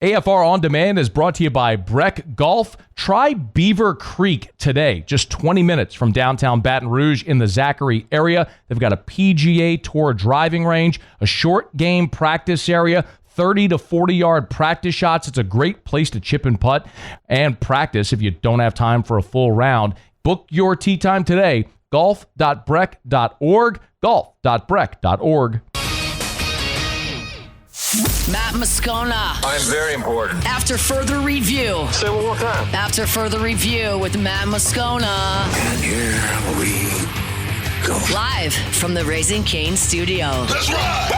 AFR On Demand is brought to you by Breck Golf. Try Beaver Creek today, just 20 minutes from downtown Baton Rouge in the Zachary area. They've got a PGA Tour driving range, a short game practice area, 30 to 40-yard practice shots. It's a great place to chip and putt and practice if you don't have time for a full round. Book your tee time today, golf.breck.org, golf.breck.org. Matt Moscona. I'm very important. After further review. Say it one more time. After further review with Matt Moscona. And here we go. Live from the Raising Cane studio. Let's ride! Woo!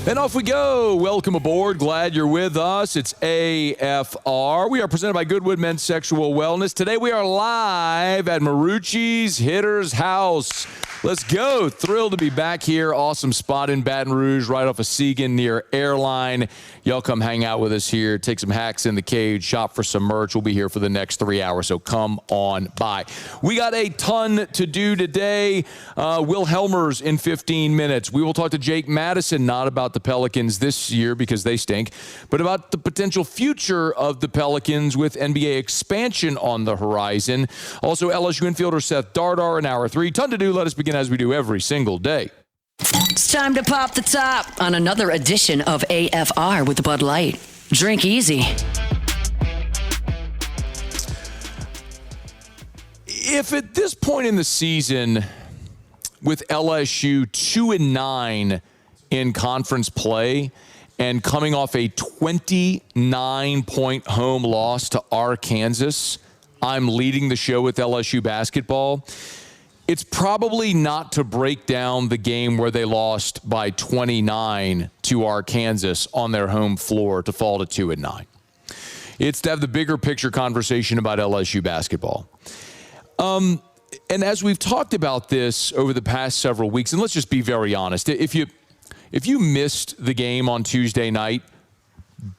And off we go. Welcome aboard. Glad you're with us. It's AFR. We are presented by Goodwood Men's Sexual Wellness. Today we are live at Marucci's Hitter's House. Let's go. Thrilled to be back here. Awesome spot in Baton Rouge, right off of Seagan near Airline. Y'all come hang out with us here. Take some hacks in the cage. Shop for some merch. We'll be here for the next 3 hours, so come on by. We got a ton to do today. Will Hellmers in 15 minutes. We will talk to Jake Madison, not about the Pelicans this year because they stink, but about the potential future of the Pelicans with NBA expansion on the horizon. Also, LSU infielder Seth Dardar in hour 3. Ton to do. Let us begin as we do every single day. It's time to pop the top on another edition of AFR with Bud Light. Drink easy. If at this point in the season, with LSU 2-9 in conference play and coming off a 29-point home loss to Arkansas, I'm leading the show with LSU basketball. It's probably not to break down the game where they lost by 29 to Arkansas on their home floor to fall to 2-9. It's to have the bigger picture conversation about LSU basketball. And as we've talked about this over the past several weeks, and let's just be very honest, if you missed the game on Tuesday night,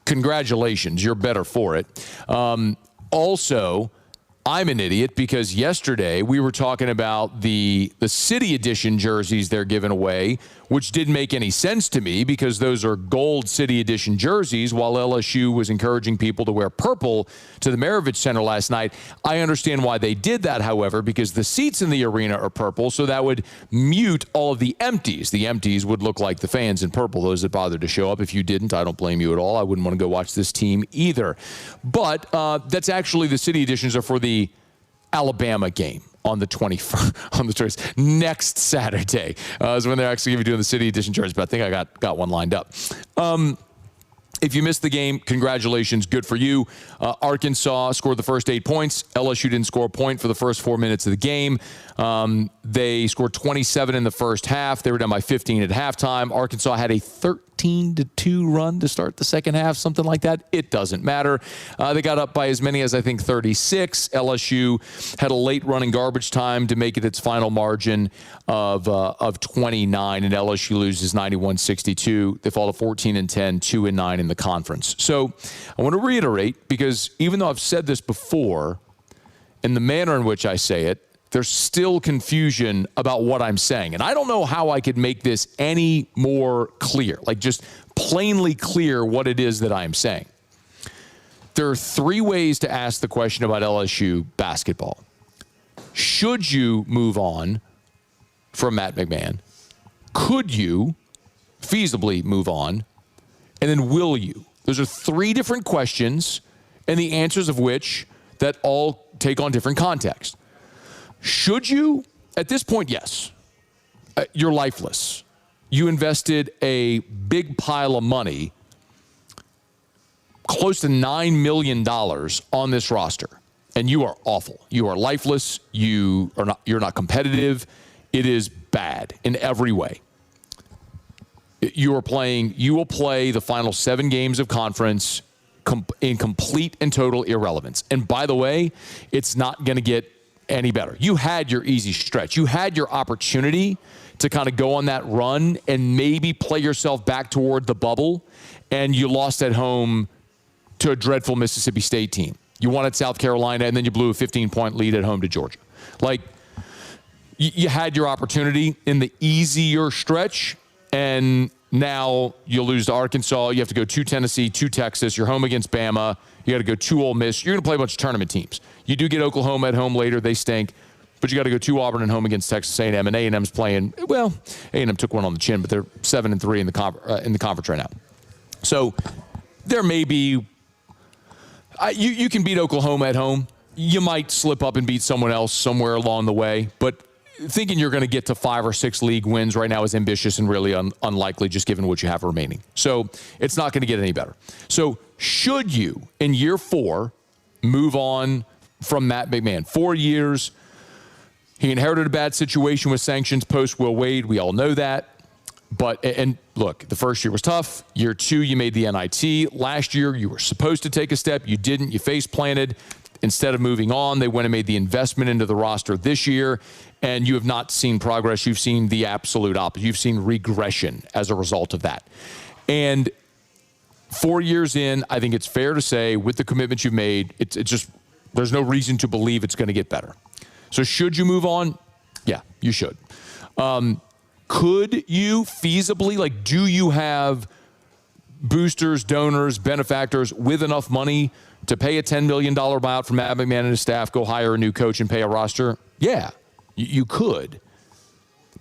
congratulations, you're better for it. Also, I'm an idiot because yesterday we were talking about the City Edition jerseys they're giving away, which didn't make any sense to me because those are gold City Edition jerseys, while LSU was encouraging people to wear purple to the Maravich Center last night. I understand why they did that, however, because the seats in the arena are purple, so that would mute all of the empties. The empties would look like the fans in purple, those that bothered to show up. If you didn't, I don't blame you at all. I wouldn't want to go watch this team either. But that's actually, the City Editions are for the Alabama game on the 21st, on the 20th, next Saturday is when they're actually going to be doing the City Edition jerseys, but I think I got one lined up. If you missed the game, congratulations, good for you. Arkansas scored the first 8 points. LSU didn't score a point for the first 4 minutes of the game. They scored 27 in the first half. They were down by 15 at halftime. Arkansas had a 13-2 run to start the second half, something like that. It doesn't matter. They got up by as many as, I think, 36. LSU had a late run in garbage time to make it its final margin of 29, and LSU loses 91-62. They fall to 14-10, 2-9 in the conference. So I want to reiterate, because even though I've said this before, in the manner in which I say it, there's still confusion about what I'm saying. And I don't know how I could make this any more clear, like just plainly clear what it is that I'm saying. There are 3 ways to ask the question about LSU basketball. Should you move on from Matt McMahon? Could you feasibly move on? And then will you? Those are 3 different questions, and the answers of which that all take on different context. Should you? At this point, yes. You're lifeless. You invested a big pile of money, close to $9 million on this roster, and you are awful. You are lifeless. You're not competitive. It is bad in every way. You will play the final 7 games of conference in complete and total irrelevance. And by the way, it's not going to get any better. You had your easy stretch. You had your opportunity to kind of go on that run and maybe play yourself back toward the bubble, and you lost at home to a dreadful Mississippi State team. You won at South Carolina, and then you blew a 15-point lead at home to Georgia. Like, you had your opportunity in the easier stretch, and now you'll lose to Arkansas. You have to go to Tennessee, to Texas. You're home against Bama. You got to go to Ole Miss. You're going to play a bunch of tournament teams. You do get Oklahoma at home later. They stink. But you got to go to Auburn and home against Texas A&M. And A&M's playing, well, A&M took one on the chin, but they're 7-3 in the conference right now. So there may be you can beat Oklahoma at home. You might slip up and beat someone else somewhere along the way. But thinking you're going to get to 5 or 6 league wins right now is ambitious and really unlikely, just given what you have remaining. So it's not going to get any better. So should you, in year 4, move on from Matt McMahon? 4 years. He inherited a bad situation with sanctions post Will Wade. We all know that. But, and look, the first year was tough. Year 2, you made the NIT. Last year, you were supposed to take a step. You didn't. You face planted. Instead of moving on, they went and made the investment into the roster this year, and you have not seen progress. You've seen the absolute opposite. You've seen regression as a result of that. And 4 years in, I think it's fair to say, with the commitments you've made, it's just, there's no reason to believe it's going to get better. So should you move on? Yeah, you should. Could you feasibly, like, do you have boosters, donors, benefactors with enough money to pay a $10 million buyout from Matt McMahon and his staff, go hire a new coach and pay a roster? Yeah, you could.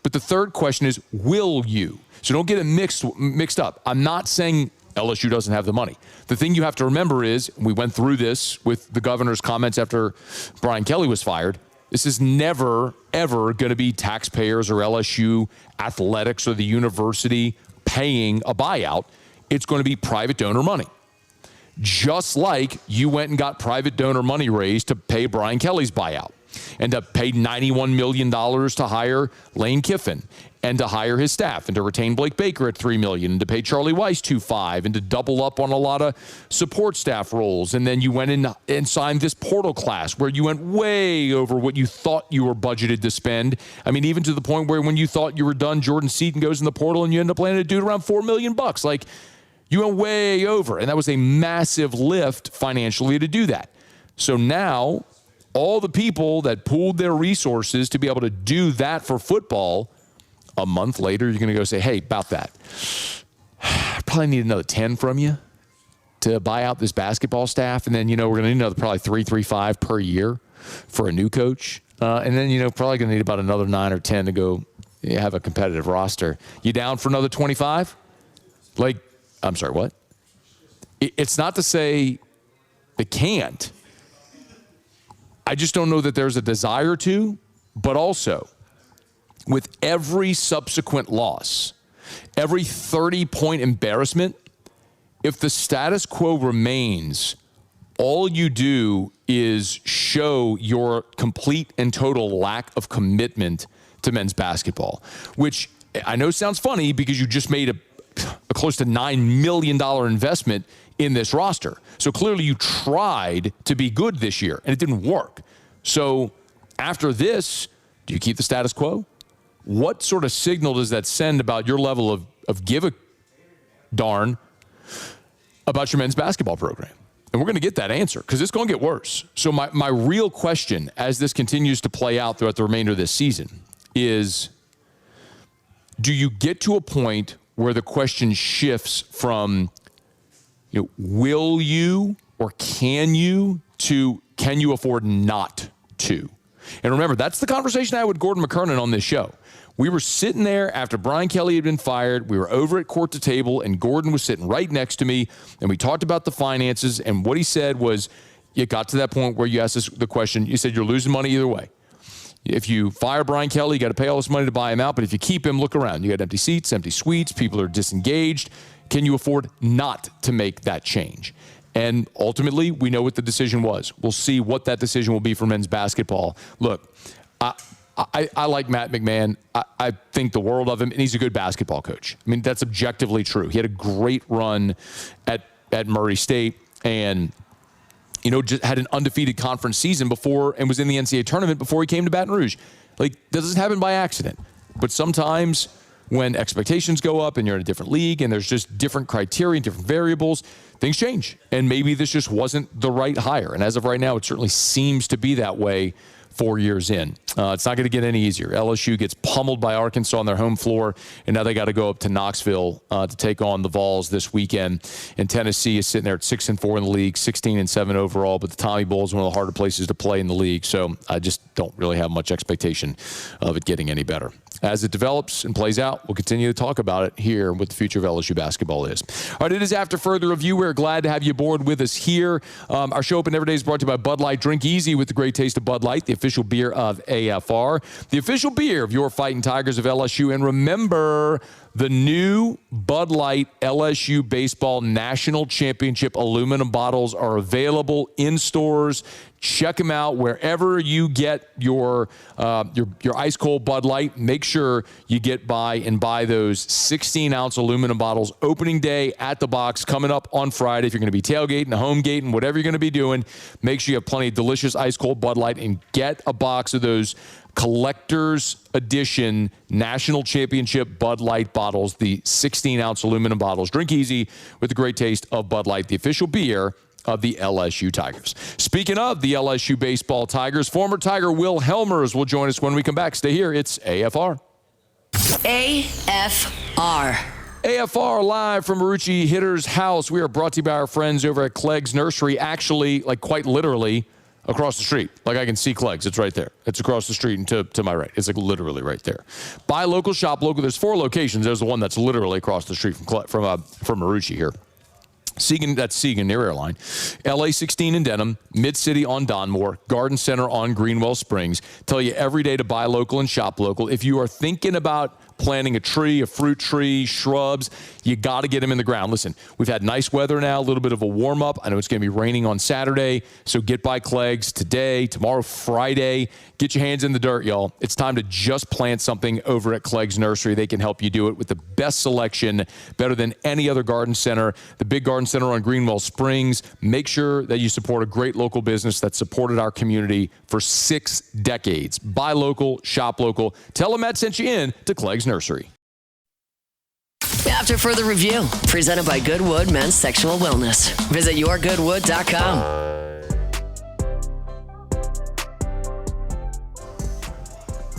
But the third question is, will you? So don't get it mixed up. I'm not saying LSU doesn't have the money. The thing you have to remember is, we went through this with the governor's comments after Brian Kelly was fired, this is never, ever going to be taxpayers or LSU athletics or the university paying a buyout. It's going to be private donor money. Just like you went and got private donor money raised to pay Brian Kelly's buyout and to pay $91 million to hire Lane Kiffin and to hire his staff and to retain Blake Baker at $3 million and to pay Charlie Weiss $2.5 million and to double up on a lot of support staff roles. And then you went in and signed this portal class where you went way over what you thought you were budgeted to spend. I mean, even to the point where when you thought you were done, Jordan Seaton goes in the portal and you end up landing a dude around $4 million. Like, you went way over, and that was a massive lift financially to do that. So now, all the people that pooled their resources to be able to do that for football, a month later, you're going to go say, hey, about that, I probably need another 10 from you to buy out this basketball staff. And then, we're going to need another probably 3.35 per year for a new coach. And then, probably going to need about another 9 or 10 to go have a competitive roster. You down for another 25? I'm sorry, what? It's not to say they can't. I just don't know that there's a desire to, but also with every subsequent loss, every 30-point embarrassment, if the status quo remains, all you do is show your complete and total lack of commitment to men's basketball, which I know sounds funny because you just made a close to $9 million investment in this roster. So clearly you tried to be good this year, and it didn't work. So after this, do you keep the status quo? What sort of signal does that send about your level of give a darn about your men's basketball program? And we're going to get that answer because it's going to get worse. So my real question as this continues to play out throughout the remainder of this season is, do you get to a point where the question shifts from, will you or can you to can you afford not to? And remember, that's the conversation I had with Gordon McKernan on this show. We were sitting there after Brian Kelly had been fired. We were over at court to table, and Gordon was sitting right next to me, and we talked about the finances, and what he said was, you got to that point where you asked us the question, you said you're losing money either way. If you fire Brian Kelly, you got to pay all this money to buy him out. But if you keep him, look around. You got empty seats, empty suites. People are disengaged. Can you afford not to make that change? And ultimately, we know what the decision was. We'll see what that decision will be for men's basketball. Look, I like Matt McMahon. I think the world of him, and he's a good basketball coach. I mean, that's objectively true. He had a great run at Murray State and just had an undefeated conference season before and was in the NCAA tournament before he came to Baton Rouge. Like, that doesn't happen by accident. But sometimes when expectations go up and you're in a different league and there's just different criteria and different variables, things change. And maybe this just wasn't the right hire. And as of right now, it certainly seems to be that way 4 years in. It's not going to get any easier. LSU gets pummeled by Arkansas on their home floor, and now they got to go up to Knoxville to take on the Vols this weekend. And Tennessee is sitting there at 6-4 in the league, 16-7 overall, but the Tommy Bowl is one of the harder places to play in the league, so I just don't really have much expectation of it getting any better. As it develops and plays out, we'll continue to talk about it here, what the future of LSU basketball is. All right, it is After Further Review. We're glad to have you aboard with us here. Our show Open Every Day is brought to you by Bud Light. Drink easy with the great taste of Bud Light, the official beer of AFR, the official beer of your Fighting Tigers of LSU. And remember, the new Bud Light LSU Baseball National Championship aluminum bottles are available in stores. Check them out wherever you get your ice cold Bud Light. Make sure you get by and buy those 16-ounce aluminum bottles. Opening day at the box coming up on Friday. If you're going to be tailgating, home gating, whatever you're going to be doing, make sure you have plenty of delicious ice cold Bud Light and get a box of those collector's edition national championship Bud Light bottles, the 16-ounce aluminum bottles. Drink easy with the great taste of Bud Light, the official beer of the LSU Tigers. Speaking of the LSU baseball Tigers, former Tiger Will Hellmers will join us when we come back. Stay here. It's AFR. AFR. AFR live from Marucci Hitter's house. We are brought to you by our friends over at Clegg's Nursery. Actually, like quite literally, across the street. Like I can see Clegg's. It's right there. It's across the street and to my right. It's like literally right there. Buy local, shop local. There's 4 locations. There's the one that's literally across the street from Marucci here. That's Segan near Airline. LA 16 in Denham, Mid-City on Donmore, Garden Center on Greenwell Springs. Tell you every day to buy local and shop local. If you are thinking about planting a tree, a fruit tree, shrubs, you got to get them in the ground. Listen, we've had nice weather now, a little bit of a warm up. I know it's going to be raining on Saturday, so get by Clegg's today, tomorrow, Friday. Get your hands in the dirt, y'all. It's time to just plant something over at Clegg's Nursery. They can help you do it with the best selection, better than any other garden center. The big garden center on Greenwell Springs. Make sure that you support a great local business that supported our community for 6 decades. Buy local, shop local. Tell them Matt sent you in to Clegg's Nursery. After Further Review, presented by Goodwood Men's Sexual Wellness. Visit yourgoodwood.com.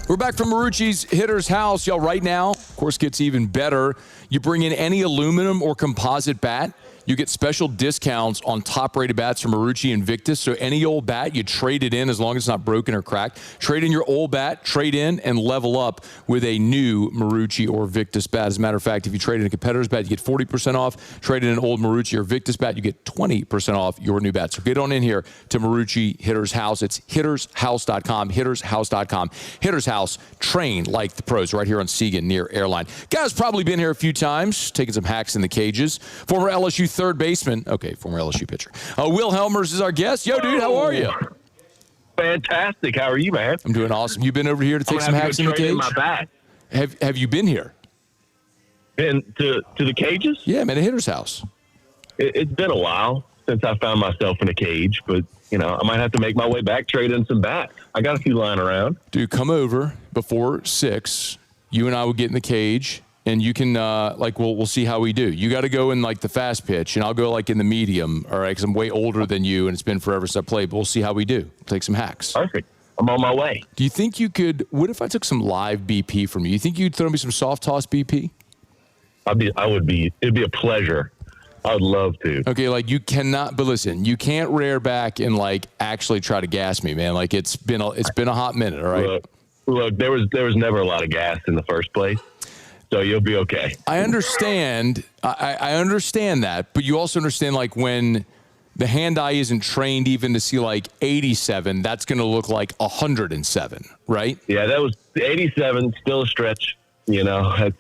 We're back from Marucci's Hitter's house. Y'all, right now, of course, gets even better. You bring in any aluminum or composite bat, you get special discounts on top-rated bats from Marucci and Victus. So any old bat, you trade it in as long as it's not broken or cracked. Trade in your old bat, trade in, and level up with a new Marucci or Victus bat. As a matter of fact, if you trade in a competitor's bat, you get 40% off. Trade in an old Marucci or Victus bat, you get 20% off your new bat. So get on in here to Marucci Hitter's House. It's hittershouse.com, hittershouse.com. Hitter's House, train like the pros right here on Segan near Airline. Guy's probably been here a few times, taking some hacks in the cages. Former LSU third baseman, former LSU pitcher. Will Hellmers is our guest. Yo, dude, how are you? Fantastic. How are you, man? I'm doing awesome. You been over here to take some hacks in the cage? My bat. Have you been here? Been to the cages? Yeah, man, at Hitter's House. It's been a while since I found myself in a cage, but I might have to make my way back, trade in some bats. I got a few lying around. Dude, come over before 6. You and I will get in the cage. And you can, we'll see how we do. You got to go in, the fast pitch, and I'll go, in the medium, all right, because I'm way older than you, and it's been forever since I played, but we'll see how we do. We'll take some hacks. Perfect. I'm on my way. Do you think you could, what if I took some live BP from you? You think you'd throw me some soft toss BP? It'd be a pleasure. I would love to. Okay, you cannot, but listen, you can't rear back and, actually try to gas me, man. It's been a hot minute, all right? Look, there was never a lot of gas in the first place. So you'll be okay. I understand. I understand that, but you also understand when the hand-eye isn't trained even to see 87, that's going to look like 107, right? Yeah, that was 87, still a stretch. I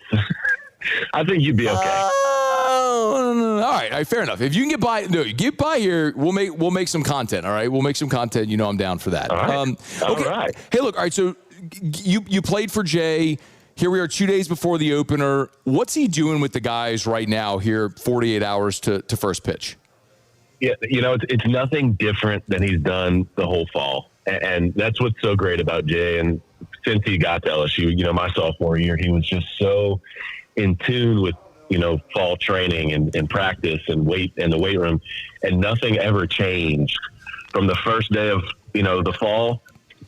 think you'd be okay. All right, fair enough. If you can get by here, we'll make some content. All right, we'll make some content. I'm down for that. All right. Okay. All right. Hey, look. All right. So you played for Jay. Here we are 2 days before the opener. What's he doing with the guys right now here, 48 hours to first pitch? Yeah, it's nothing different than he's done the whole fall. And that's what's so great about Jay. And since he got to LSU, my sophomore year, he was just so in tune with, fall training and practice and weight and the weight room, and nothing ever changed from the first day of, the fall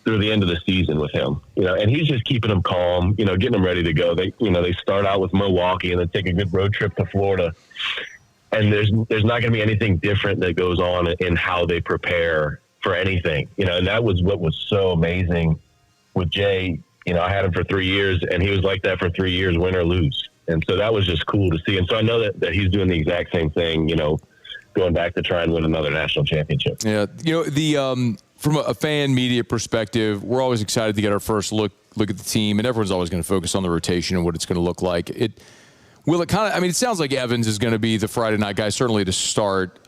through the end of the season with him, and he's just keeping them calm, getting them ready to go. They start out with Milwaukee and then take a good road trip to Florida. And there's not going to be anything different that goes on in how they prepare for anything, and that was what was so amazing with Jay. I had him for 3 years, and he was like that for 3 years, win or lose. And so that was just cool to see. And so I know that he's doing the exact same thing, going back to try and win another national championship. Yeah. From a fan media perspective, we're always excited to get our first look at the team, and everyone's always going to focus on the rotation and what it's going to look like. It sounds like Evans is going to be the Friday night guy, certainly to start.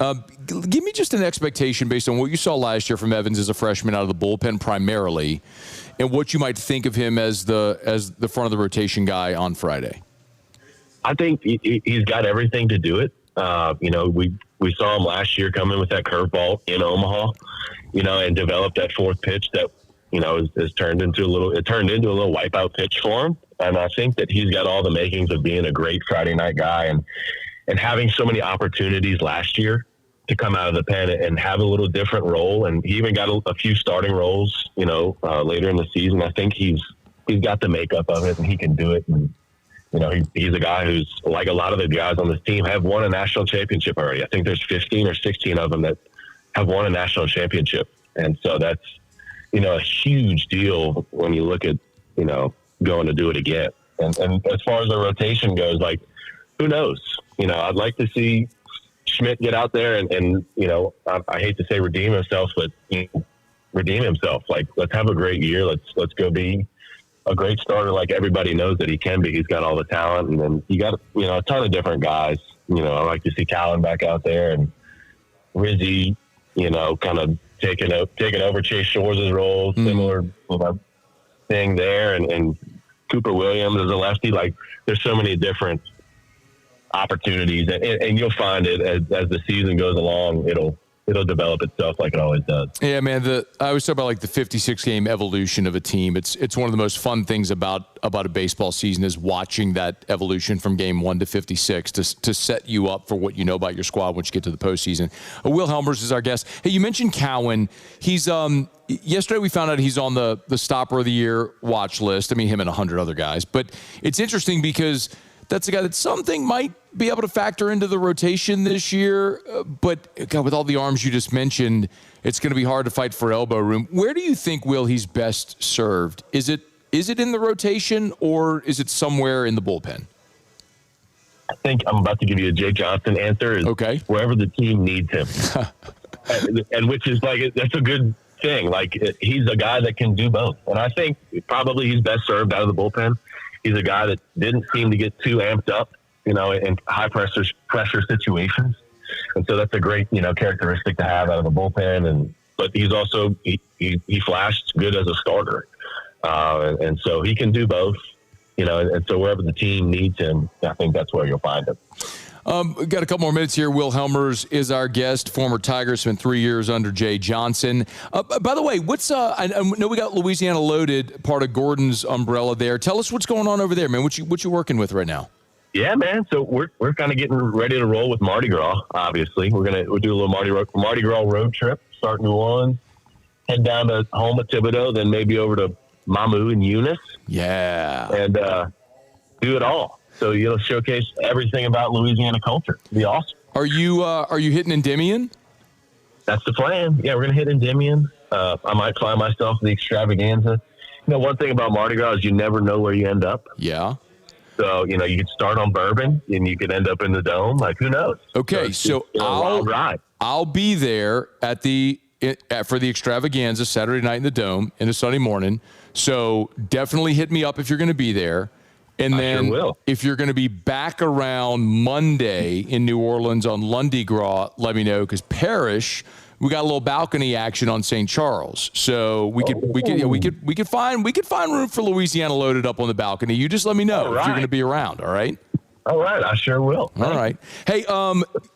Give me just an expectation based on what you saw last year from Evans as a freshman out of the bullpen primarily, and what you might think of him as the front of the rotation guy on Friday. I think he's got everything to do it. We saw him last year come in with that curveball in Omaha, and develop that fourth pitch that, has turned into a little wipeout pitch for him. And I think that he's got all the makings of being a great Friday night guy and having so many opportunities last year to come out of the pen and have a little different role. And he even got a few starting roles, later in the season. I think he's got the makeup of it, and he can do it. And, he's a guy who's, like a lot of the guys on this team, have won a national championship already. I think there's 15 or 16 of them that have won a national championship. And so that's, a huge deal when you look at, going to do it again. And as far as the rotation goes, like, who knows? I'd like to see Schmidt get out there and I hate to say redeem himself, but redeem himself. Like, let's have a great year. Let's go be a great starter like everybody knows that he can be. He's got all the talent, and then you got a ton of different guys. I like to see Callan back out there, and Rizzy, kind of taking over Chase Shores' role, similar thing there, and Cooper Williams as a lefty. Like, there's so many different opportunities, and you'll find it as the season goes along. It'll develop itself like it always does. Yeah, man. I always talk about like the 56-game evolution of a team. It's one of the most fun things about a baseball season is watching that evolution from game 1 to 56 to set you up for what you know about your squad once you get to the postseason. Will Hellmers is our guest. Hey, you mentioned Cowan. He's yesterday we found out he's on the Stopper of the Year watch list. I mean, him and 100 other guys. But it's interesting because that's a guy that something might be able to factor into the rotation this year. But, God, with all the arms you just mentioned, it's going to be hard to fight for elbow room. Where do you think, Will, he's best served? Is it in the rotation, or is it somewhere in the bullpen? I think I'm about to give you a Jay Johnson answer. Okay. Wherever the team needs him. and which is like, that's a good thing. Like, he's a guy that can do both. And I think probably he's best served out of the bullpen. He's a guy that didn't seem to get too amped up, in high pressure situations. And so that's a great, characteristic to have out of the bullpen. But he's also, he flashed good as a starter. And so he can do both, and so wherever the team needs him, I think that's where you'll find him. We've got a couple more minutes here. Will Hellmers is our guest, former Tiger, spent 3 years under Jay Johnson. By the way, I know we got Louisiana Loaded, part of Gordon's umbrella there. Tell us what's going on over there, man. What you working with right now? Yeah, man. So we're kind of getting ready to roll with Mardi Gras. Obviously, we'll do a little Mardi Gras road trip. Start New Orleans, head down to home at Thibodeau, then maybe over to Mamou and Eunice. Yeah, and do it all. So you'll showcase everything about Louisiana culture. It'll be awesome. Are you hitting Endymion? That's the plan. Yeah, we're gonna hit Endymion. I might find myself in the Extravaganza. One thing about Mardi Gras is you never know where you end up. Yeah. So, you could start on Bourbon and you could end up in the Dome. Like, who knows? Okay, so I'll be there for the Extravaganza Saturday night in the Dome in a Sunday morning. So definitely hit me up if you're going to be there. And then if you're going to be back around Monday in New Orleans on Lundi Gras, let me know, because Parrish, we got a little balcony action on St. Charles, so we could find room for Louisiana Loaded up on the balcony. You just let me know if you're going to be around. All right. All right, I sure will. All right. Hey,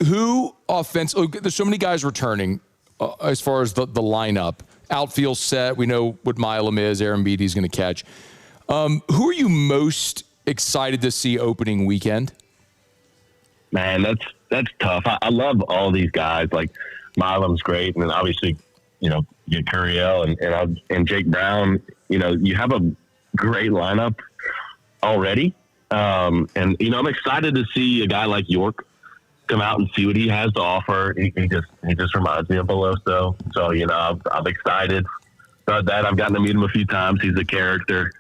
who offense? There's so many guys returning as far as the lineup. outfield set. We know what Milam is. Aaron Beatty's going to catch. Who are you most excited to see opening weekend? Man, that's tough. I love all these guys. Like Milam's great, and then obviously, you know, you get Curiel and Jake Brown. You know, you have a great lineup already. And you know, I'm excited to see a guy like York come out and see what he has to offer. He just reminds me of Beloso. So, you know, I'm excited about that. I've gotten to meet him a few times. He's a character,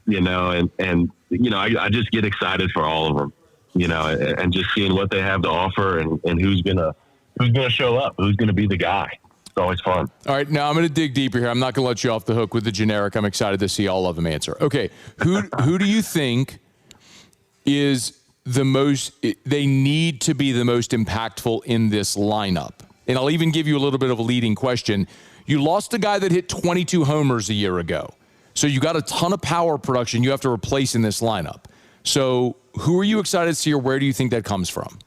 you know, and you know, I just get excited for all of them, you know, and just seeing what they have to offer and who's gonna show up, who's gonna be the guy. It's always fun. All right, now I'm going to dig deeper here. I'm not going to let you off the hook with the generic. I'm excited to see all of them answer. Okay, who do you think is the most? They need to be the most impactful in this lineup. And I'll even give you a little bit of a leading question. You lost a guy that hit 22 homers a year ago, so you got a ton of power production you have to replace in this lineup. So who are you excited to see, or where do you think that comes from?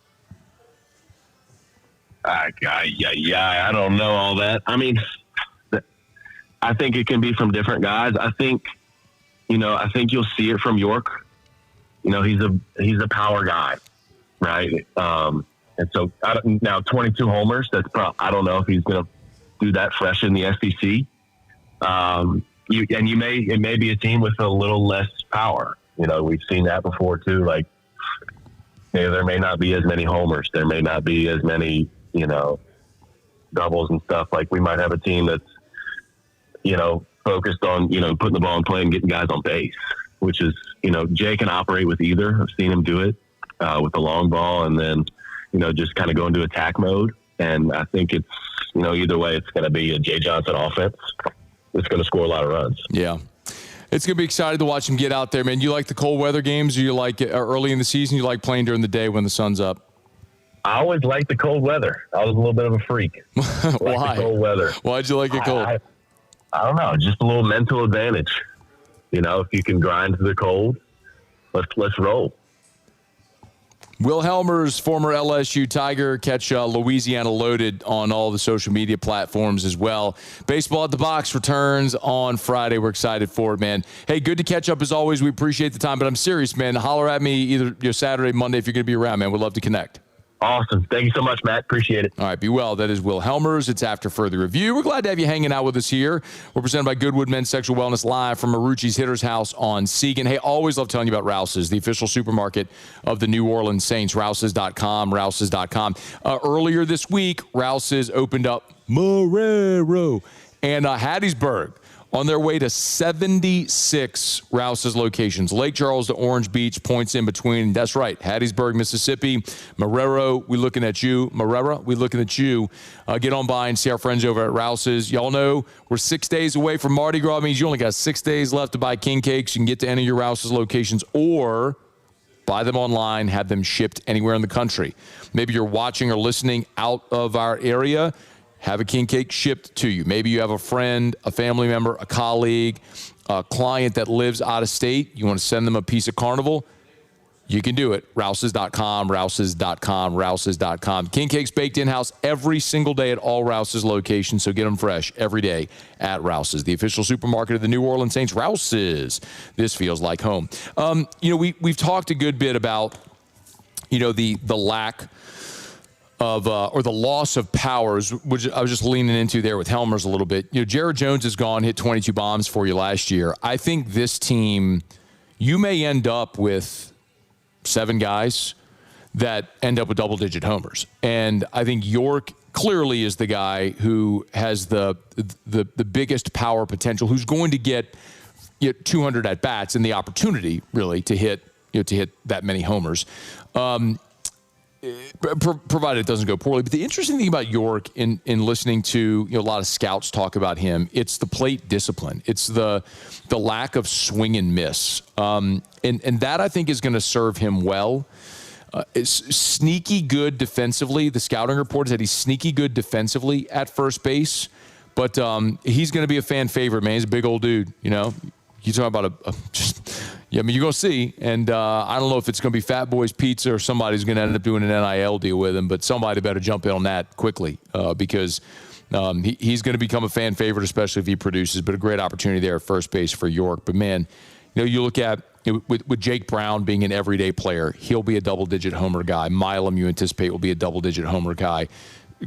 I don't know all that. I mean, I think it can be from different guys. I think you'll see it from York. You know, he's a power guy, right? And so now 22 homers. I don't know if he's going to do that fresh in the SEC. It may be a team with a little less power. You know, we've seen that before too. Like, you know, there may not be as many homers. There may not be as many, you know, doubles and stuff. Like, we might have a team that's, you know, focused on, you know, putting the ball in play and getting guys on base, which is, you know, Jay can operate with either. I've seen him do it with the long ball, and then, you know, just kind of go into attack mode. And I think it's, you know, either way, it's going to be a Jay Johnson offense. It's going to score a lot of runs. Yeah. It's going to be exciting to watch him get out there, man. You like the cold weather games, or you like early in the season, you like playing during the day when the sun's up? I always liked the cold weather. I was a little bit of a freak. Why? The cold weather. Why'd you like it cold? I don't know. Just a little mental advantage. You know, if you can grind to the cold, let's roll. Will Hellmers, former LSU Tiger, catch Louisiana Loaded on all the social media platforms as well. Baseball at the Box returns on Friday. We're excited for it, man. Hey, good to catch up as always. We appreciate the time, but I'm serious, man. Holler at me either Saturday, Monday if you're going to be around, man. We'd love to connect. Awesome. Thank you so much, Matt. Appreciate it. All right, be well. That is Will Hellmers. It's After Further Review. We're glad to have you hanging out with us here. We're presented by Goodwood Men's Sexual Wellness, live from Marucci's Hitter's House on Seagan. Hey, always love telling you about Rouse's, the official supermarket of the New Orleans Saints. Rouse's.com, Rouse's.com. Earlier this week, Rouse's opened up Marrero and Hattiesburg, on their way to 76 Rouse's locations. Lake Charles to Orange Beach, points in between. That's right, Hattiesburg, Mississippi. Marrero, we looking at you. Marrera, we looking at you. Get on by and see our friends over at Rouse's. Y'all know we're 6 days away from Mardi Gras. It means you only got 6 days left to buy king cakes. You can get to any of your Rouse's locations, or buy them online, have them shipped anywhere in the country. Maybe you're watching or listening out of our area. Have a king cake shipped to you. Maybe you have a friend, a family member, a colleague, a client that lives out of state. You want to send them a piece of Carnival? You can do it. Rouse's.com, Rouse's.com, Rouse's.com. King cakes baked in-house every single day at all Rouse's locations, so get them fresh every day at Rouse's, the official supermarket of the New Orleans Saints. Rouse's. This feels like home. You know, we've talked a good bit about, you know, the lack of or the loss of powers, which I was just leaning into there with Hellmers a little bit. You know, Jared Jones is gone, hit 22 bombs for you last year. I think this team, you may end up with 7 guys that end up with double-digit homers. And I think York clearly is the guy who has the biggest power potential, who's going to get 200 at-bats and the opportunity, really, to hit that many homers. Provided it doesn't go poorly. But the interesting thing about York in listening to a lot of scouts talk about him, it's the plate discipline. It's the lack of swing and miss. And that, I think, is going to serve him well. It's sneaky good defensively. The scouting report said he's sneaky good defensively at first base. But he's going to be a fan favorite, man. He's a big old dude, you know. You talk about you're going to see. And I don't know if it's going to be Fat Boy's Pizza or somebody's going to end up doing an NIL deal with him, but somebody better jump in on that quickly because He's going to become a fan favorite, especially if he produces, but a great opportunity there at first base for York. But, man, you look at with Jake Brown being an everyday player, he'll be a double-digit homer guy. Milam, you anticipate, will be a double-digit homer guy.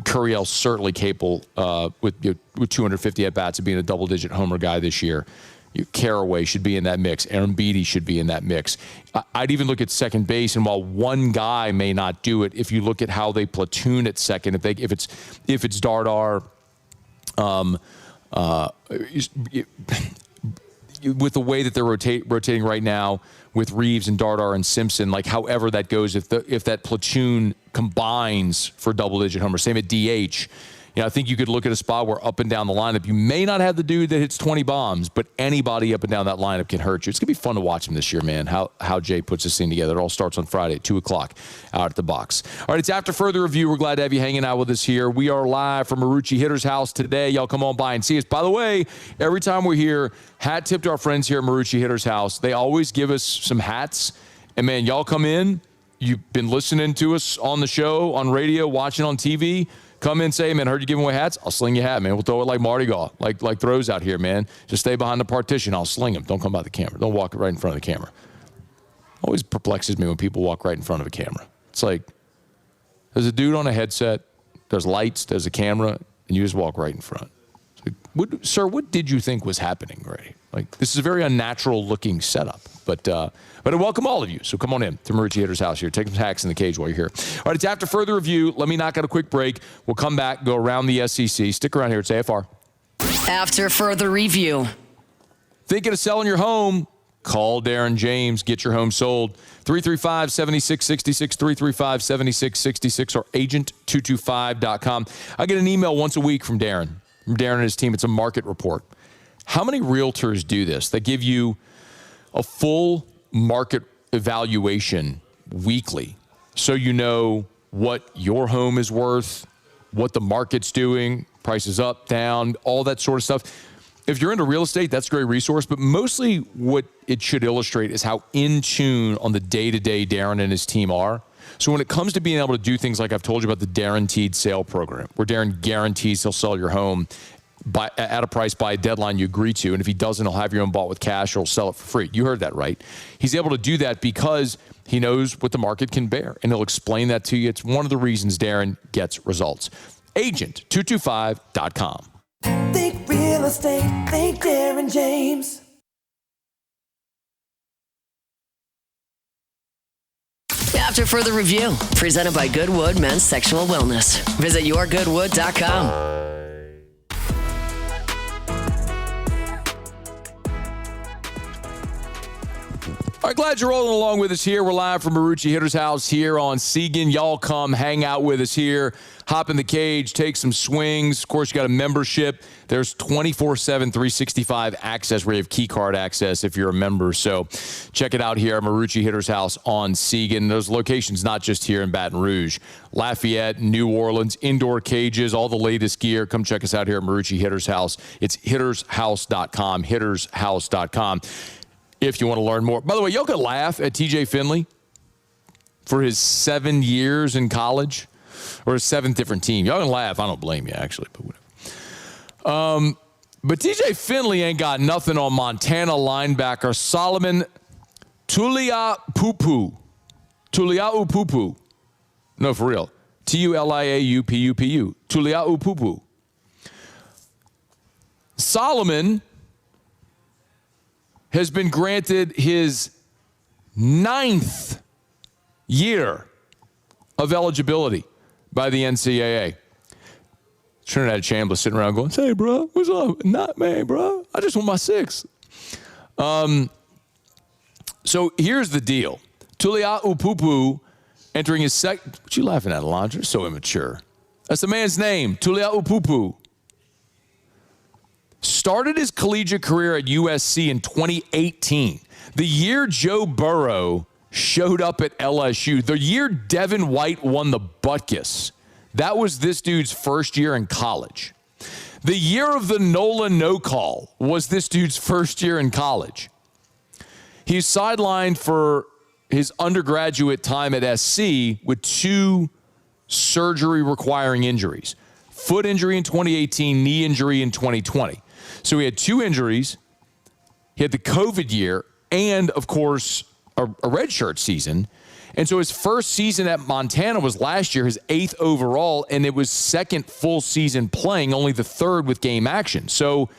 Curiel's certainly capable with 250 at-bats of being a double-digit homer guy this year. Carraway should be in that mix. Aaron Beatty should be in that mix. I'd even look at second base, and while one guy may not do it, if you look at how they platoon at second, if it's Dardar, with the way that they're rotating right now with Reeves and Dardar and Simpson, like however that goes, if that platoon combines for double-digit homers, same at DH. I think you could look at a spot where up and down the lineup, you may not have the dude that hits 20 bombs, but anybody up and down that lineup can hurt you. It's going to be fun to watch him this year, man, how Jay puts this thing together. It all starts on Friday at 2 o'clock out at the box. All right, it's After Further Review. We're glad to have you hanging out with us here. We are live from Marucci Hitter's house today. Y'all come on by and see us. By the way, every time we're here, hat tip to our friends here at Marucci Hitter's house. They always give us some hats. And, man, y'all come in. You've been listening to us on the show, on radio, watching on TV. Come in and say, man, heard you giving away hats? I'll sling you a hat, man. We'll throw it like Mardi Gras, like throws out here, man. Just stay behind the partition. I'll sling them. Don't come by the camera. Don't walk right in front of the camera. Always perplexes me when people walk right in front of a camera. It's like, there's a dude on a headset, there's lights, there's a camera, and you just walk right in front. Like, sir, what did you think was happening, Ray? Like, this is a very unnatural looking setup. But I welcome all of you. So come on in to Marucci Hitter's house here. Take some hacks in the cage while you're here. All right, it's After Further Review. Let me knock out a quick break. We'll come back, go around the SEC. Stick around here. It's AFR. After Further Review. Thinking of selling your home? Call Darren James. Get your home sold. 335-7666, 335-7666, or agent225.com. I get an email once a week from Darren and his team. It's a market report. How many realtors do this? They give you a full market evaluation weekly, so you know what your home is worth, what the market's doing, prices up, down, all that sort of stuff. If you're into real estate, that's a great resource, but mostly what it should illustrate is how in tune on the day-to-day Darren and his team are. So when it comes to being able to do things like I've told you about the guaranteed sale program, where Darren guarantees he'll sell your home at a price by a deadline you agree to, and if he doesn't, he'll have your own bought with cash or he'll sell it for free. You heard that right. He's able to do that because he knows what the market can bear, and he'll explain that to you. It's one of the reasons Darren gets results. Agent225.com. Think real estate, think Darren James. After Further Review, presented by Goodwood Men's Sexual Wellness. Visit yourgoodwood.com. All right, glad you're rolling along with us here. We're live from Marucci Hitter's house here on Segan. Y'all come hang out with us here. Hop in the cage, take some swings. Of course, you got a membership. There's 24/7, 365 access where you have key card access if you're a member. So check it out here at Marucci Hitter's house on Segan. Those locations not just here in Baton Rouge. Lafayette, New Orleans, indoor cages, all the latest gear. Come check us out here at Marucci Hitter's house. It's hittershouse.com, hittershouse.com. If you want to learn more. By the way, y'all could laugh at TJ Finley for his 7 years in college or his 7 different team. Y'all can laugh. I don't blame you, actually, but whatever. But TJ Finley ain't got nothing on Montana linebacker Solomon Tuliaupupu. Tuliaupupu. No, for real. Tuliaupupu. Tuliaupupu. Solomon has been granted his 9th year of eligibility by the NCAA. Trinidad Chambliss sitting around going, hey, bro, what's up? Not me, bro. I just want my 6th. So here's the deal. Tuliaupupu entering his second. What you laughing at, Alondra? You're so immature. That's the man's name, Tuliaupupu. Started his collegiate career at USC in 2018, the year Joe Burrow showed up at LSU, the year Devin White won the Butkus. That was this dude's first year in college. The year of the NOLA no call was this dude's first year in college. He's sidelined for his undergraduate time at SC with 2 surgery-requiring injuries. foot injury in 2018, knee injury in 2020. So he had 2 injuries. He had the COVID year and, of course, a redshirt season. And so his first season at Montana was last year, his 8th overall, and it was second full season playing, only the 3rd with game action. So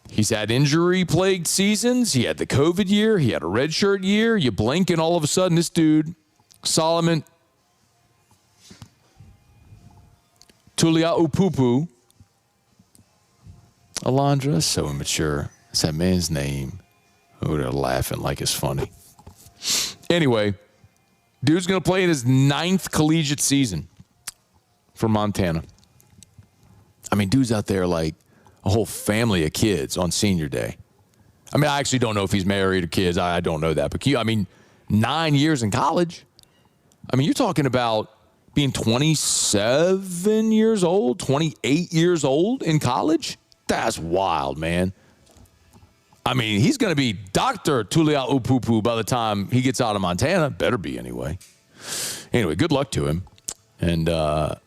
he's had injury-plagued seasons. He had the COVID year. He had a redshirt year. You blink, and all of a sudden, this dude, Solomon Tuliaupupu, Alondra, that's so immature. That's that man's name. Oh, they're laughing like it's funny. Anyway, dude's going to play in his 9th collegiate season for Montana. I mean, dude's out there like a whole family of kids on senior day. I mean, I actually don't know if he's married or kids. I don't know that. But, I mean, 9 years in college. I mean, you're talking about being 27 years old, 28 years old in college. That's wild, man. I mean, he's going to be Dr. Tuliaupupu by the time he gets out of Montana. Better be anyway. Anyway, good luck to him. And I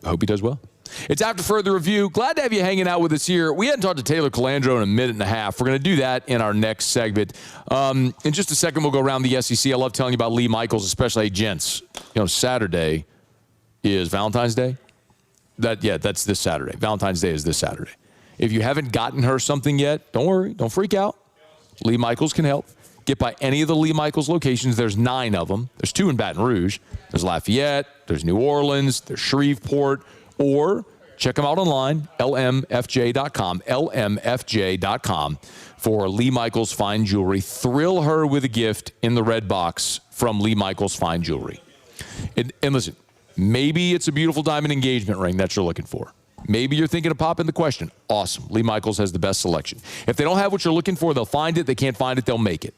hope he does well. It's After Further Review. Glad to have you hanging out with us here. We hadn't talked to Taylor Calandro in a minute and a half. We're going to do that in our next segment. In just a second, we'll go around the SEC. I love telling you about Lee Michaels, especially gents. You know, Saturday is Valentine's Day. That's this Saturday. Valentine's Day is this Saturday. If you haven't gotten her something yet, don't worry. Don't freak out. Lee Michaels can help. Get by any of the Lee Michaels locations. There's 9 of them. There's 2 in Baton Rouge. There's Lafayette. There's New Orleans. There's Shreveport. Or check them out online, lmfj.com, lmfj.com for Lee Michaels Fine Jewelry. Thrill her with a gift in the red box from Lee Michaels Fine Jewelry. And listen, maybe it's a beautiful diamond engagement ring that you're looking for. Maybe you're thinking of popping the question. Awesome. Lee Michaels has the best selection. If they don't have what you're looking for, they'll find it. They can't find it, they'll make it.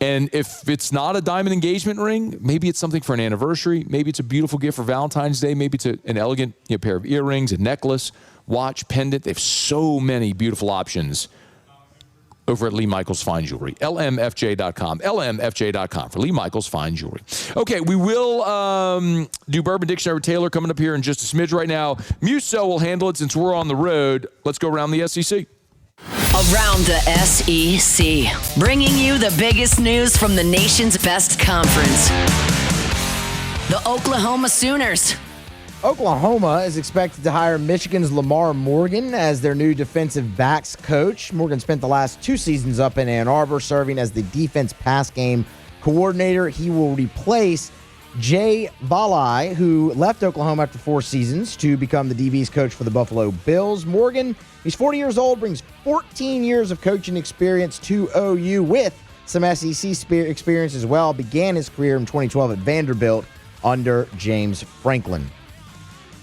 And if it's not a diamond engagement ring, maybe it's something for an anniversary. Maybe it's a beautiful gift for Valentine's Day. Maybe it's an elegant pair of earrings, a necklace, watch, pendant. They have so many beautiful options over at Lee Michaels Fine Jewelry. lmfj.com, lmfj.com for Lee Michaels Fine Jewelry. Okay, we will do Bourbon Dictionary with Taylor coming up here in just a smidge right now. Muso will handle it since we're on the road. Let's go around the SEC. Around the SEC, bringing you the biggest news from the nation's best conference. The Oklahoma Sooners. Oklahoma is expected to hire Michigan's Lamar Morgan as their new defensive backs coach. Morgan spent the last 2 seasons up in Ann Arbor serving as the defense pass game coordinator. He will replace Jay Valai, who left Oklahoma after 4 seasons to become the DB's coach for the Buffalo Bills. Morgan, he's 40 years old, brings 14 years of coaching experience to OU with some SEC experience as well. Began his career in 2012 at Vanderbilt under James Franklin.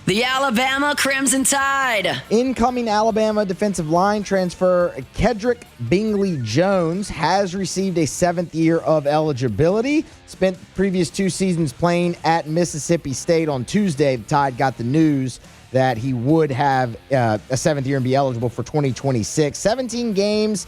The Alabama Crimson Tide. Incoming Alabama defensive line transfer Kedrick Bingley Jones has received a 7th year of eligibility. Spent previous 2 seasons playing at Mississippi State. On Tuesday, the Tide got the news that he would have a 7th year and be eligible for 2026. 17 games,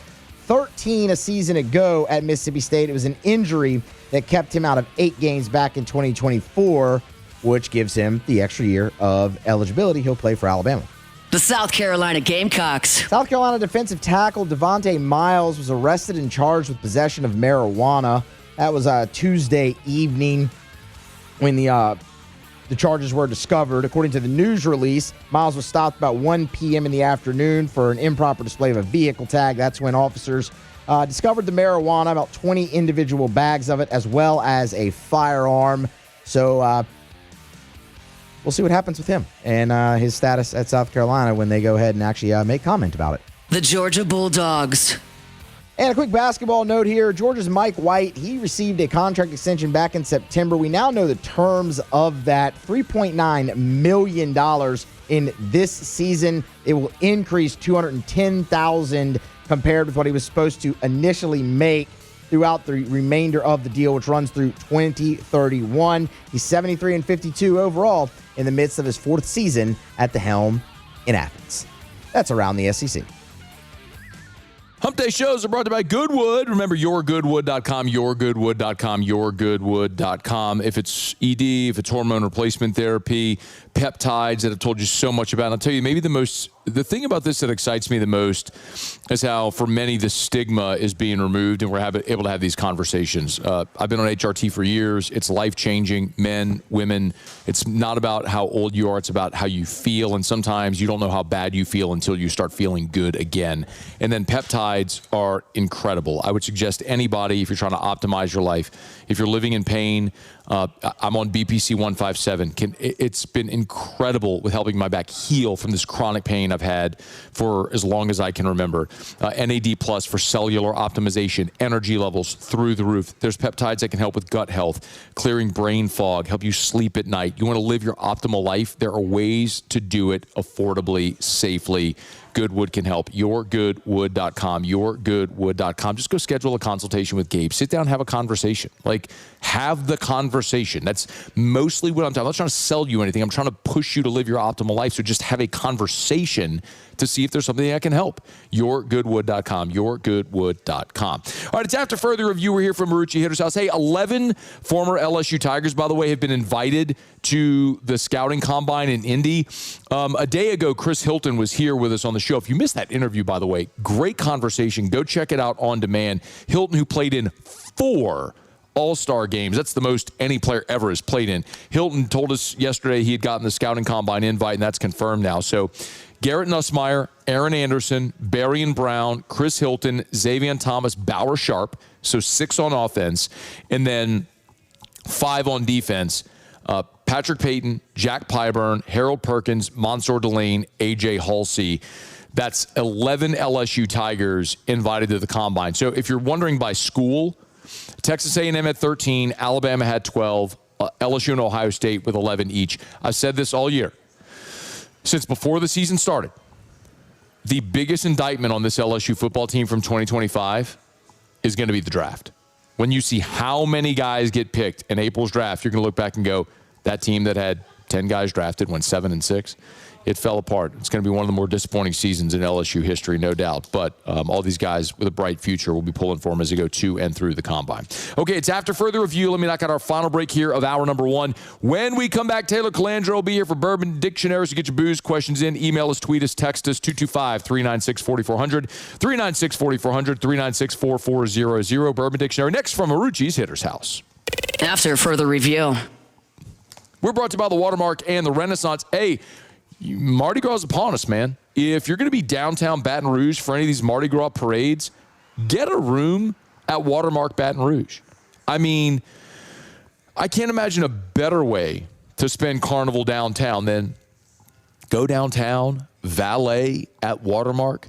13 a season ago at Mississippi State. It was an injury that kept him out of 8 games back in 2024. Which gives him the extra year of eligibility. He'll play for Alabama. The South Carolina Gamecocks. South Carolina defensive tackle Devontae Miles was arrested and charged with possession of marijuana. That was Tuesday evening when the charges were discovered. According to the news release, Miles was stopped about 1 p.m. in the afternoon for an improper display of a vehicle tag. That's when officers discovered the marijuana, about 20 individual bags of it, as well as a firearm. So, we'll see what happens with him and his status at South Carolina when they go ahead and actually make comment about it. The Georgia Bulldogs. And a quick basketball note here. Georgia's Mike White, he received a contract extension back in September. We now know the terms of that. $3.9 million in this season. It will increase $210,000 compared with what he was supposed to initially make throughout the remainder of the deal, which runs through 2031. He's 73-52 overall in the midst of his 4th season at the helm in Athens. That's around the SEC. Hump Day shows are brought to you by Goodwood. Remember, yourgoodwood.com, yourgoodwood.com, yourgoodwood.com. If it's ED, if it's hormone replacement therapy, peptides that I've told you so much about. And I'll tell you, maybe the thing about this that excites me the most is how, for many, the stigma is being removed and we're able to have these conversations. I've been on HRT for years. It's life-changing. Men, women. It's not about how old you are. It's about how you feel. And sometimes you don't know how bad you feel until you start feeling good again. And then peptides are incredible. I would suggest anybody, if you're trying to optimize your life, if you're living in pain, I'm on BPC 157. It's been incredible with helping my back heal from this chronic pain I've had for as long as I can remember. NAD Plus for cellular optimization, energy levels through the roof. There's peptides that can help with gut health, clearing brain fog, help you sleep at night. You want to live your optimal life? There are ways to do it affordably, safely. Goodwood can help. Yourgoodwood.com, yourgoodwood.com. Just go schedule a consultation with Gabe. Sit down, have a conversation. Like, have the conversation. That's mostly what I'm talking about. I'm not trying to sell you anything. I'm trying to push you to live your optimal life. So just have a conversation to see if there's something that can help. Yourgoodwood.com, yourgoodwood.com. All right, it's after further review. We're here from Marucci Hitter's House. Hey, 11 former LSU Tigers, by the way, have been invited to the scouting combine in Indy. A day ago, Chris Hilton was here with us on the show. If you missed that interview, by the way, great conversation. Go check it out on demand. Hilton, who played in 4 All-Star games. That's the most any player ever has played in. Hilton told us yesterday he had gotten the scouting combine invite, and that's confirmed now. So Garrett Nussmeier, Aaron Anderson, Berrien Brown, Chris Hilton, Xavier Thomas, Bauer Sharp. So 6 on offense. And then 5 on defense. Patrick Payton, Jack Pyburn, Harold Perkins, Mansour Delane, A.J. Halsey. That's 11 LSU Tigers invited to the combine. So if you're wondering by school, Texas A&M had 13, Alabama had 12, LSU and Ohio State with 11 each. I've said this all year. Since before the season started, the biggest indictment on this LSU football team from 2025 is going to be the draft. When you see how many guys get picked in April's draft, you're going to look back and go, that team that had 10 guys drafted went 7-6. It fell apart. It's going to be one of the more disappointing seasons in LSU history, no doubt. But all these guys with a bright future will be pulling for them as they go to and through the combine. Okay, it's after further review. Let me knock out our final break here of hour number 1. When we come back, Taylor Calandra will be here for Bourbon Dictionary. So get your booze questions in. Email us, tweet us, text us, 225-396-4400, 396-4400, 396-4400. Bourbon Dictionary next from Marucci's Hitter's House. After further review. We're brought to you by the Watermark and the Renaissance. Hey, Mardi Gras is upon us, man. If you're going to be downtown Baton Rouge for any of these Mardi Gras parades, get a room at Watermark Baton Rouge. I mean, I can't imagine a better way to spend Carnival downtown than go downtown, valet at Watermark,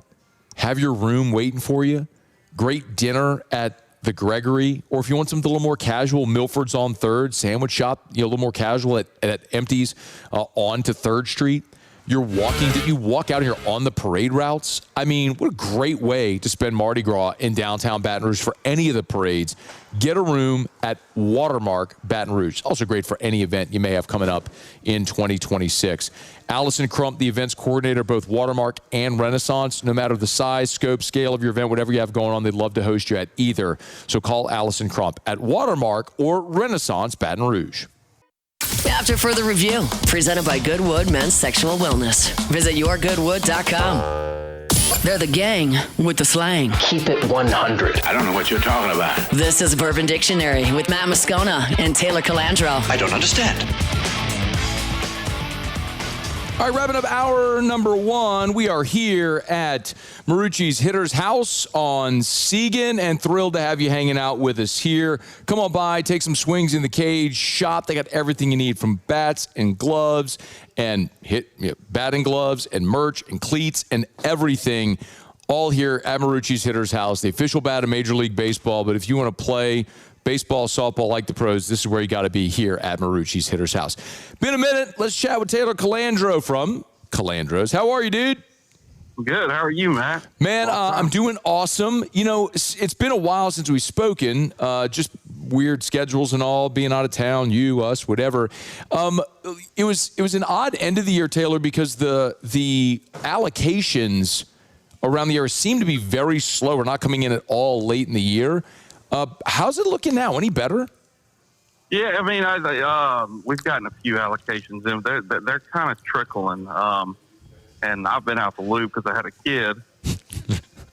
have your room waiting for you, great dinner at the Gregory, or if you want something a little more casual, Milford's on 3rd, sandwich shop, a little more casual at Empties on to 3rd Street. You walk out here on the parade routes. I mean, what a great way to spend Mardi Gras in downtown Baton Rouge for any of the parades. Get a room at Watermark Baton Rouge. Also great for any event you may have coming up in 2026. Allison Crump, the events coordinator, both Watermark and Renaissance. No matter the size, scope, scale of your event, whatever you have going on, they'd love to host you at either. So call Allison Crump at Watermark or Renaissance Baton Rouge. After further review, presented by Goodwood Men's Sexual Wellness. Visit yourgoodwood.com. They're the gang with the slang. Keep it 100. I don't know what you're talking about. This is Bourbon Dictionary with Matt Moscona and Taylor Calandra. I don't understand. All right, wrapping up hour number 1. We are here at Marucci's Hitter's House on Seagan, and thrilled to have you hanging out with us here. Come on by, take some swings in the cage, shop. They got everything you need from bats and gloves and batting gloves and merch and cleats and everything, all here at Marucci's Hitter's House, the official bat of Major League Baseball. But if you want to play baseball, softball like the pros, this is where you got to be here at Marucci's Hitter's House. Been a minute. Let's chat with Taylor Calandra from Calandros. How are you, dude? Good. How are you, Matt? Man, I'm doing awesome. You know, it's been a while since we've spoken, just weird schedules and all, being out of town, you, us, whatever. It was an odd end of the year, Taylor, because the allocations around the area seem to be very slow. We're not coming in at all late in the year. How's it looking now? Any better? Yeah, I mean, we've gotten a few allocations in. They're kind of trickling. And I've been out the loop because I had a kid,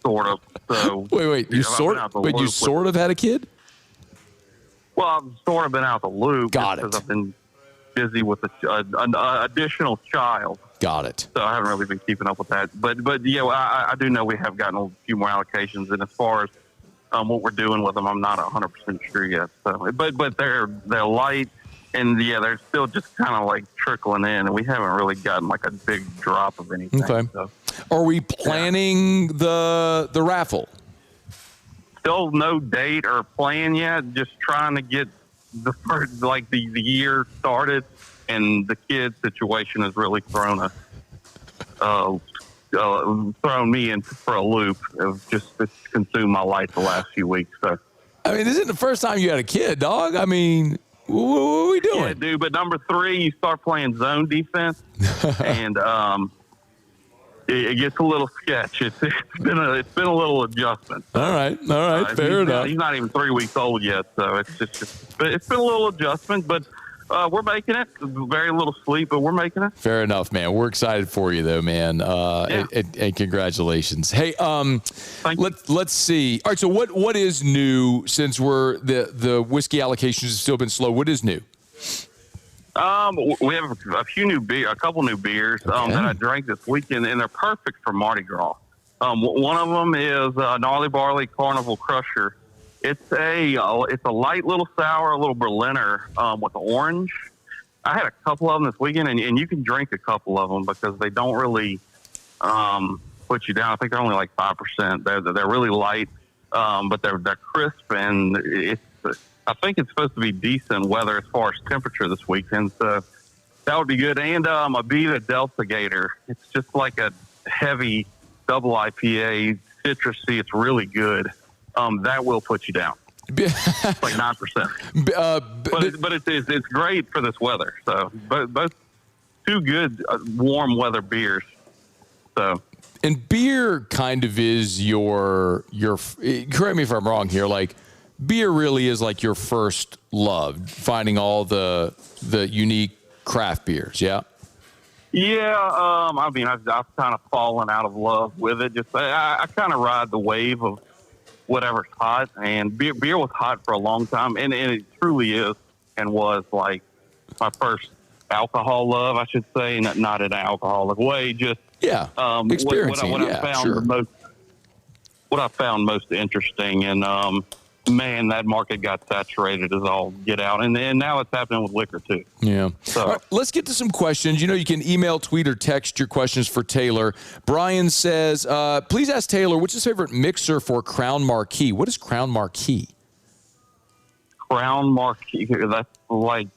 sort of. So wait, you sort of had a kid? Well, I've sort of been out the loop. Got it. Because I've been busy with an additional child. Got it. So I haven't really been keeping up with that. But yeah, I do know we have gotten a few more allocations. And as far as what we're doing with them, I'm not 100% sure yet. So, but they're light, and yeah, they're still just kind of like trickling in, and we haven't really gotten like a big drop of anything. Okay. So, are we planning the raffle? Still no date or plan yet. Just trying to get the first, like the year started, and the kid situation has really thrown me in for a loop. It's consumed my life the last few weeks. So, I mean, this isn't the first time you had a kid, dog. I mean, what are we doing? Yeah, dude. But number 3, you start playing zone defense, and it gets a little sketch. It's been a little adjustment. All right, fair enough. He's not even 3 weeks old yet, so it's been a little adjustment, but. We're making it. Very little sleep, but we're making it. Fair enough, man. We're excited for you, though, man. And congratulations. Hey, let's see. All right, so what is new since the whiskey allocations have still been slow? What is new? We have a couple new beers that I drank this weekend, and they're perfect for Mardi Gras. One of them is Gnarly Barley Carnival Crusher. It's a light little sour, a little Berliner with orange. I had a couple of them this weekend, and you can drink a couple of them because they don't really put you down. I think they're only like 5%. They're really light, but they're crisp, and I think it's supposed to be decent weather as far as temperature this weekend. So that would be good. And a Abita Delta Gator. It's just like a heavy double IPA, citrusy. It's really good. That will put you down. It's like 9%. But it's great for this weather. So, both two good warm weather beers. So, and beer kind of is your. Correct me if I'm wrong here. Like, beer really is like your first love. Finding all the unique craft beers. Yeah. Yeah, I mean, I've kind of fallen out of love with it. Just I kind of ride the wave of whatever's hot, and beer was hot for a long time, and it truly is and was like my first alcohol love, I should say, not in an alcoholic way, just experiencing. What I found most interesting, and man, that market got saturated as all get out, and now it's happening with liquor too. Yeah. So right, let's get to some questions. You can email, tweet, or text your questions for Taylor. Brian says, please ask Taylor, what's his favorite mixer for Crown Marquis? What is Crown Marquis? Crown Marquis, that's like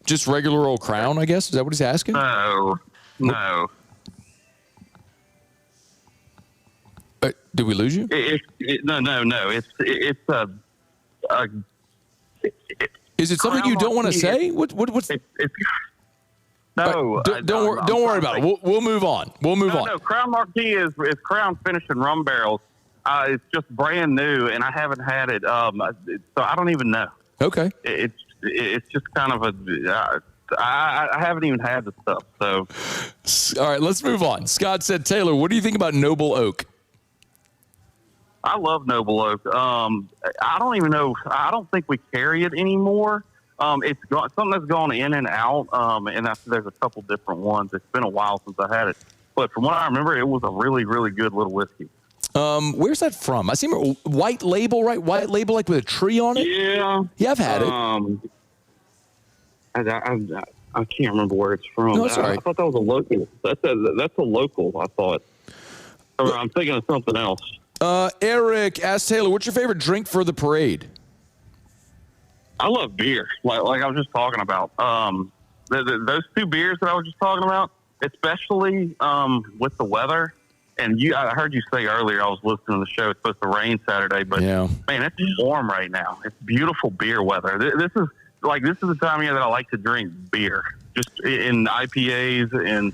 just regular old Crown, I guess. Is that what he's asking? No. Did we lose you? No. It's is it something you don't want to say? What's? No. Don't worry about it. We'll move on. No, Crown Marquis is Crown finished in rum barrels. It's just brand new, and I haven't had it. So I don't even know. Okay. It's just kind of I haven't even had the stuff. So. All right, let's move on. Scott said, Taylor, what do you think about Noble Oak? I love Noble Oak. I don't even know. I don't think we carry it anymore. It's something that's gone in and out, and there's a couple different ones. It's been a while since I had it, but from what I remember, it was a really, really good little whiskey. Where's that from? I see White Label, right? White Label, like with a tree on it. Yeah, I've had it. I can't remember where it's from. No, it's all right. I thought that was a local. That's a local. I thought. Or I'm thinking of something else. Eric asked Taylor, what's your favorite drink for the parade? I love beer. Like I was just talking about. Those two beers that I was just talking about, especially with the weather. And I heard you say earlier, I was listening to the show, it's supposed to rain Saturday, but man, it's warm right now. It's beautiful beer weather. This is the time of year that I like to drink beer, just in IPAs and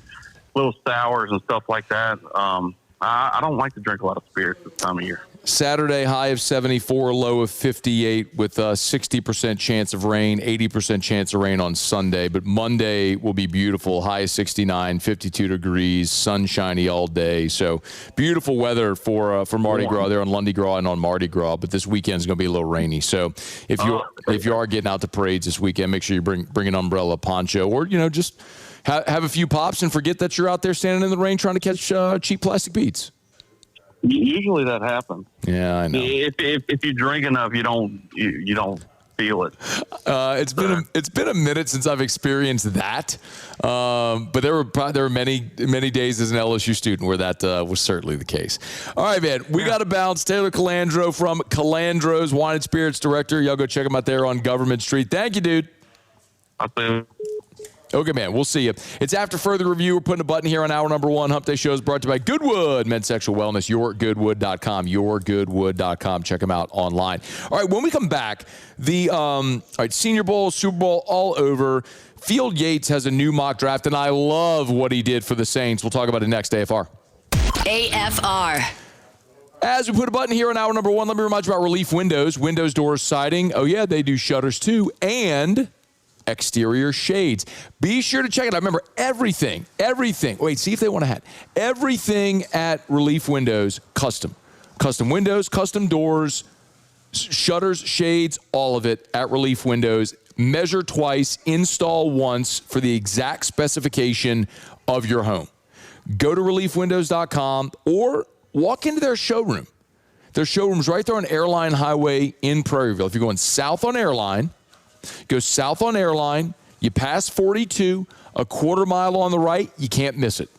little sours and stuff like that. I don't like to drink a lot of spirits this time of year. Saturday, high of 74, low of 58 with a 60% chance of rain, 80% chance of rain on Sunday. But Monday will be beautiful, high of 69, 52 degrees, sunshiny all day. So beautiful weather for Mardi Gras there on Lundi Gras and on Mardi Gras. But this weekend is going to be a little rainy. So if you are getting out to parades this weekend, make sure you bring an umbrella, poncho, or, just have a few pops and forget that you're out there standing in the rain trying to catch cheap plastic beads. Usually that happens. Yeah, I know. If you drink enough, you don't feel it. It's been a minute since I've experienced that, but there were many days as an LSU student where that was certainly the case. All right, man, we got to bounce. Taylor Calandro from Calandro's Wine and Spirits Director. Y'all go check him out there on Government Street. Thank you, dude. I'll see you. Okay, man, we'll see you. It's after further review. We're putting a button here on hour number 1. Hump Day Show is brought to you by Goodwood Men's Sexual Wellness, yourgoodwood.com, yourgoodwood.com. Check them out online. All right, when we come back, Senior Bowl, Super Bowl, all over. Field Yates has a new mock draft, and I love what he did for the Saints. We'll talk about it next, AFR. AFR. As we put a button here on hour number 1, let me remind you about Relief Windows, windows, doors, siding. Oh, yeah, they do shutters, too, and exterior shades. Be sure to check it out. Remember, everything. Wait, see if they want to have everything at Relief Windows, custom windows, custom doors, shutters, shades, all of it at Relief Windows. Measure twice, install once for the exact specification of your home. Go to reliefwindows.com or walk into their showroom. Their showroom's right there on Airline Highway in Prairieville. If you're going south on Airline, go south on Airline, you pass 42, a quarter mile on the right, you can't miss it.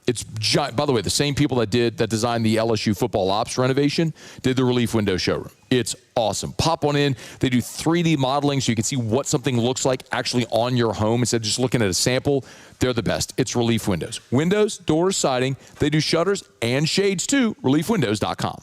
It's giant. By the way, the same people that designed the LSU football ops renovation did the Relief Window showroom. It's awesome. Pop on in. They do 3D modeling so you can see what something looks like actually on your home instead of just looking at a sample. They're the best. It's Relief Windows. Windows, doors, siding. They do shutters and shades too. ReliefWindows.com.